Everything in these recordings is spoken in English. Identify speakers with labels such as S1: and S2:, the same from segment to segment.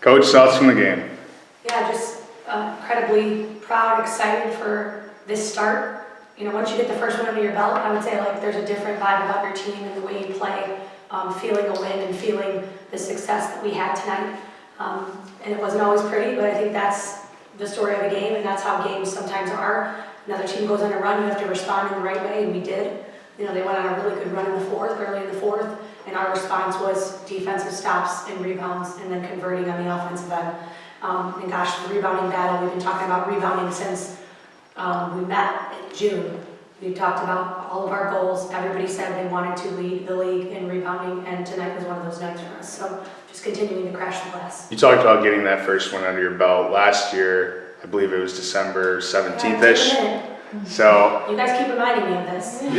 S1: Coach, thoughts from the game?
S2: Yeah, just incredibly proud, excited for this start. You know, once you get the first one under your belt, I would say like there's a different vibe about your team and the way you play, feeling a win and feeling the success that we had tonight. And it wasn't always pretty, but I think that's the story of a game, and that's how games sometimes are. Another team goes on a run, you have to respond in the right way, and we did. You know, they went on a really good run in the fourth, early in the fourth, and our response was defensive stops and rebounds, and then converting on the offensive end. And gosh, the rebounding battle, we've been talking about rebounding since we met in June. We've talked about all of our goals. Everybody said they wanted to lead the league in rebounding, and tonight was one of those nights for us. So just continuing to crash the glass.
S1: You talked about getting that first one under your belt last year. I believe it was December 17th-ish. So
S2: you guys keep reminding me of this.
S1: I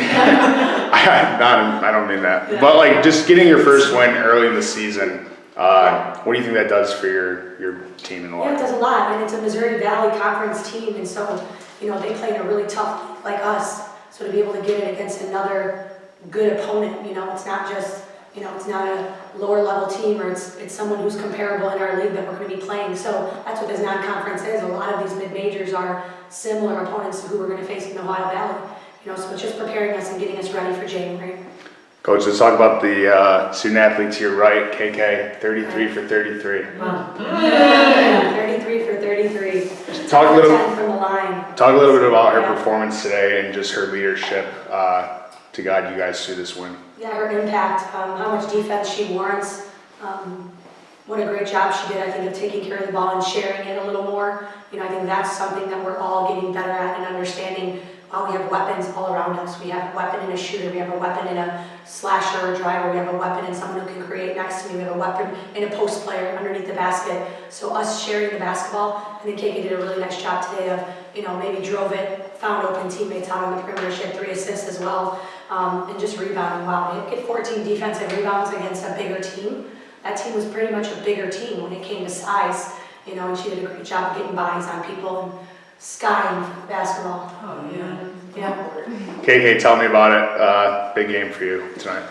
S1: don't mean that. Yeah. But like just getting your first win early in the season, what do you think that does for your team in the
S2: Yeah, it does a lot. And it's a Missouri Valley Conference team, and so you know they play in a really tough league like us. So to be able to get it against another good opponent, you know, it's not just, you know, it's not a lower level team, or it's someone who's comparable in our league that we're going to be playing. So that's what this non-conference is. A lot of these mid-majors are similar opponents to who we're going to face in the Ohio Valley. You know, so it's just preparing us and getting us ready for January.
S1: Coach, let's talk about the student athlete to your right, KK, 33 for 33.
S2: Wow. 33 for 33.
S1: Talk a little
S2: from the line.
S1: Talk a little bit about her performance today and just her leadership to guide you guys through this win.
S2: Yeah, her impact, how much defense she warrants. What a great job she did, I think, of taking care of the ball and sharing it a little more. You know, I think that's something that we're all getting better at and understanding. We have weapons all around us. We have a weapon in a shooter. We have a weapon in a slasher or a driver. We have a weapon in someone who can create next to me. We have a weapon in a post player underneath the basket. So us sharing the basketball, I think KK did a really nice job today of, you know, maybe drove it, found open teammates out on the perimeter. She had 3 assists as well, and just rebounding. Wow, they get 14 defensive rebounds against a bigger team. That team was pretty much a bigger team when it came to size, you know, and she did a great job of getting bodies on people and skying for the basketball.
S3: Oh, yeah.
S2: Yeah.
S1: KK, tell me about it. Big game for you tonight.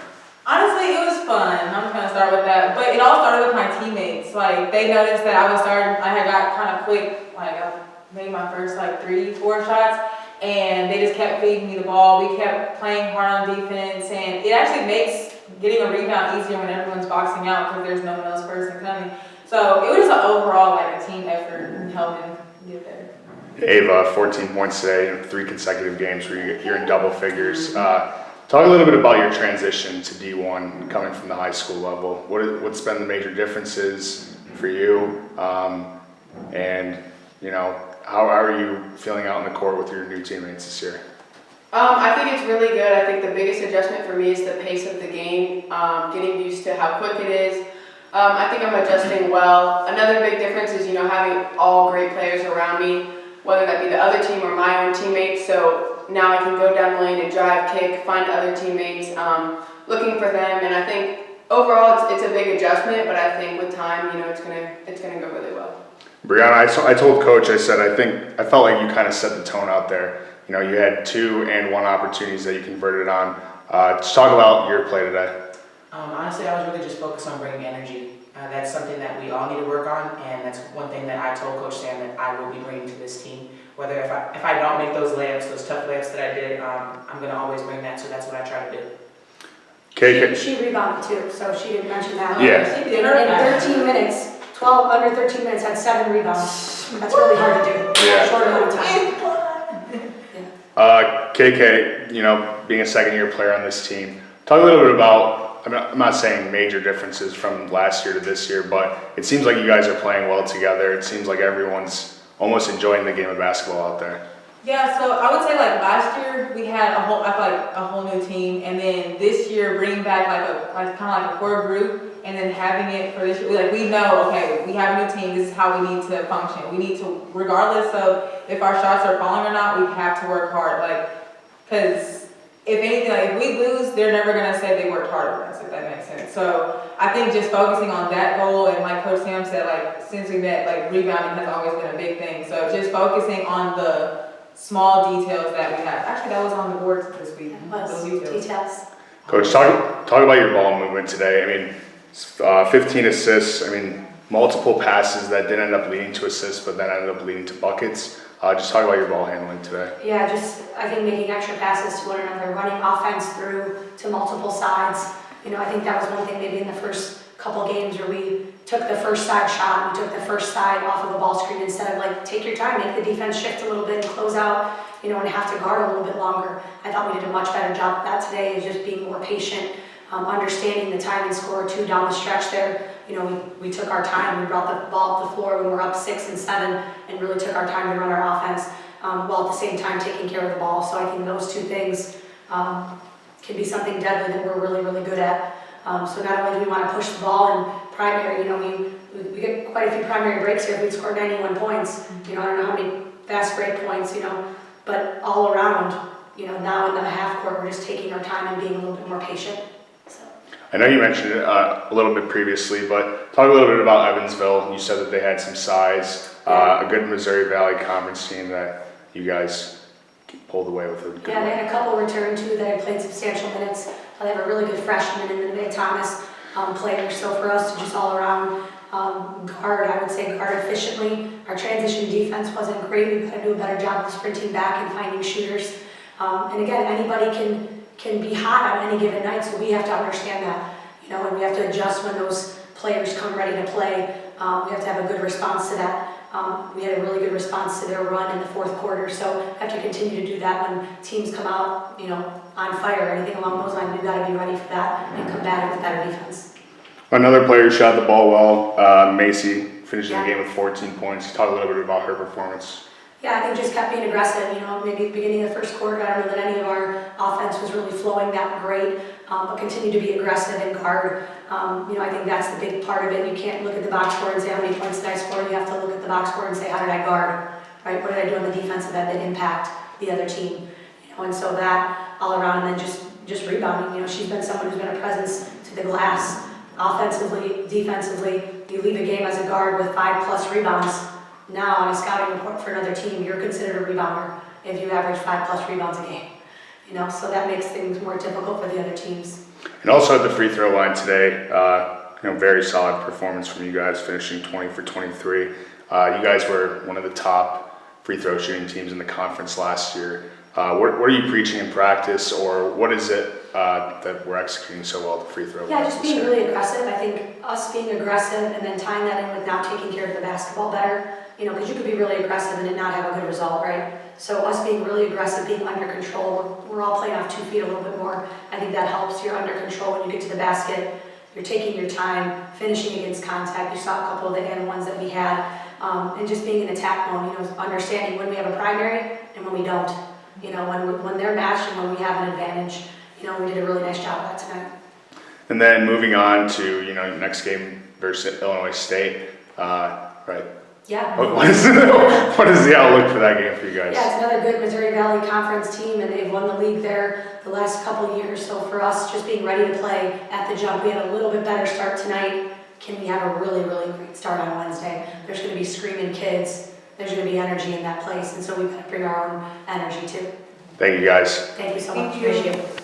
S3: Honestly, it was fun. I'm just gonna start with that. But it all started with my teammates. Like, they noticed that I had got kind of quick. Like, I made my first like 3-4 shots, and they just kept feeding me the ball. We kept playing hard on defense, and it actually makes getting a rebound easier when everyone's boxing out because there's no one else person coming. So it was just an overall like a team effort and helping get there.
S1: Ava, 14 points today in 3 consecutive games where you're in double figures. Talk a little bit about your transition to D1 coming from the high school level. What's been the major differences for you? And, you know, how are you feeling out in the court with your new teammates this year?
S4: I think it's really good. I think the biggest adjustment for me is the pace of the game, getting used to how quick it is. I think I'm adjusting well. Another big difference is, you know, having all great players around me, whether that be the other team or my own teammates. So now I can go down the lane and drive, kick, find other teammates, looking for them. And I think overall it's a big adjustment, but I think with time, you know, it's gonna go really well.
S1: Brianna, I told Coach, I said, I felt like you kind of set the tone out there. You know, you had 2 and 1 opportunities that you converted on. Just talk about your play today.
S5: Honestly, I was really just focused on bringing energy. That's something that we all need to work on, and that's one thing that I told Coach Sam that I will be bringing to this team. Whether if I don't make those layups, those tough layups that I did, I'm going to always bring that, so that's what I try to do.
S1: KK.
S2: She rebounded too, so she didn't mention that.
S1: Yeah.
S2: In 13 minutes, under 13 minutes, had 7 rebounds. That's really hard to do.
S1: Yeah.
S2: Short amount of time.
S1: KK, you know, being a second-year player on this team, talk a little bit about, I'm not saying major differences from last year to this year, but it seems like you guys are playing well together. It seems like everyone's almost enjoying the game of basketball out there.
S3: Yeah, so I would say like last year we had I feel like a whole new team, and then this year bringing back kind of like a core group, and then having it for this year, like we know, okay, we have a new team, this is how we need to function. We need to, regardless of if our shots are falling or not, we have to work hard, like, because if anything, like if we lose, they're never gonna say they worked hard for us, if that makes sense. So I think just focusing on that goal, and like Coach Sam said, like since we met, like rebounding has always been a big thing. So just focusing on the small details that we have. Actually, that was on the board this week. Those
S2: Details.
S1: Coach, talk about your ball movement today. I mean, 15 assists. I mean, multiple passes that didn't end up leading to assists, but then ended up leading to buckets. Just talk about your ball handling today.
S2: Yeah, I think making extra passes to one another, running offense through to multiple sides. I think that was one thing maybe in the first couple games where we took the first side shot, we took the first side off of a ball screen instead of take your time, make the defense shift a little bit and close out, and have to guard a little bit longer. I thought we did a much better job of that today, is just being more patient, understanding the time and score too down the stretch there. We took our time, we brought the ball up the floor when we were up 6 and 7 and really took our time to run our offense while at the same time taking care of the ball. So I think those two things can be something deadly that we're really, really good at. So not only do we want to push the ball in primary, we get quite a few primary breaks here. We scored 91 points. I don't know how many fast break points, but all around, now in the half court, we're just taking our time and being a little bit more patient. So.
S1: I know you mentioned it a little bit previously, but talk a little bit about Evansville. You said that they had some size, a good Missouri Valley Conference team that you guys pulled away with a good
S2: Yeah, they had a couple return too that had played substantial minutes. They have a really good freshman in the Thomas player. So for us to just all around guard, I would say guard efficiently. Our transition defense wasn't great. We've got to do a better job of sprinting back and finding shooters. And again, anybody can be hot on any given night, so we have to understand that, and we have to adjust when those players come ready to play. We have to have a good response to that. We had a really good response to their run in the fourth quarter, so we have to continue to do that when teams come out, on fire or anything along those lines. We've got to be ready for that and combat it with better defense.
S1: Another player shot the ball well, Macy, finishing the game with 14 points. Talk a little bit about her performance.
S2: Yeah, I think just kept being aggressive. Maybe at the beginning of the first quarter, I don't know that any of our offense was really flowing that great, but continue to be aggressive and guard. I think that's the big part of it. You can't look at the box score and say how many points did I score. You have to look at the box score and say how did I guard, right? What did I do on the defensive end that impact the other team? And so that all around, and then just rebounding. She's been someone who's been a presence to the glass, offensively, defensively. You leave a game as a guard with 5+ rebounds. Now on a scouting report for another team, you're considered a rebounder if you average 5+ rebounds a game. So that makes things more difficult for the other teams.
S1: And also at the free throw line today, very solid performance from you guys, finishing 20 for 23. You guys were one of the top free throw shooting teams in the conference last year. What are you preaching in practice, or what is it that we're executing so well at the free throw line?
S2: Yeah, just being really aggressive. I think us being aggressive and then tying that in with now taking care of the basketball better, because you could be really aggressive and then not have a good result, right? So us being really aggressive, being under control, we're all playing off 2 feet a little bit more. I think that helps. You're under control when you get to the basket. You're taking your time, finishing against contact. You saw a couple of the and ones that we had, and just being in attack mode, understanding when we have a primary and when we don't. When they're matched and when we have an advantage, we did a really nice job of that tonight.
S1: And then moving on to, next game versus Illinois State, right?
S2: Yeah.
S1: What is the outlook for that game for you guys?
S2: Yeah, it's another good Missouri Valley Conference team, and they've won the league there the last couple of years. So for us, just being ready to play at the jump, we had a little bit better start tonight. Can we have a really, really great start on Wednesday? There's going to be screaming kids. There's going to be energy in that place, and so we've got to bring our own energy too.
S1: Thank you guys.
S2: Thank you so
S3: Thank
S2: much.
S3: you.
S2: Appreciate it.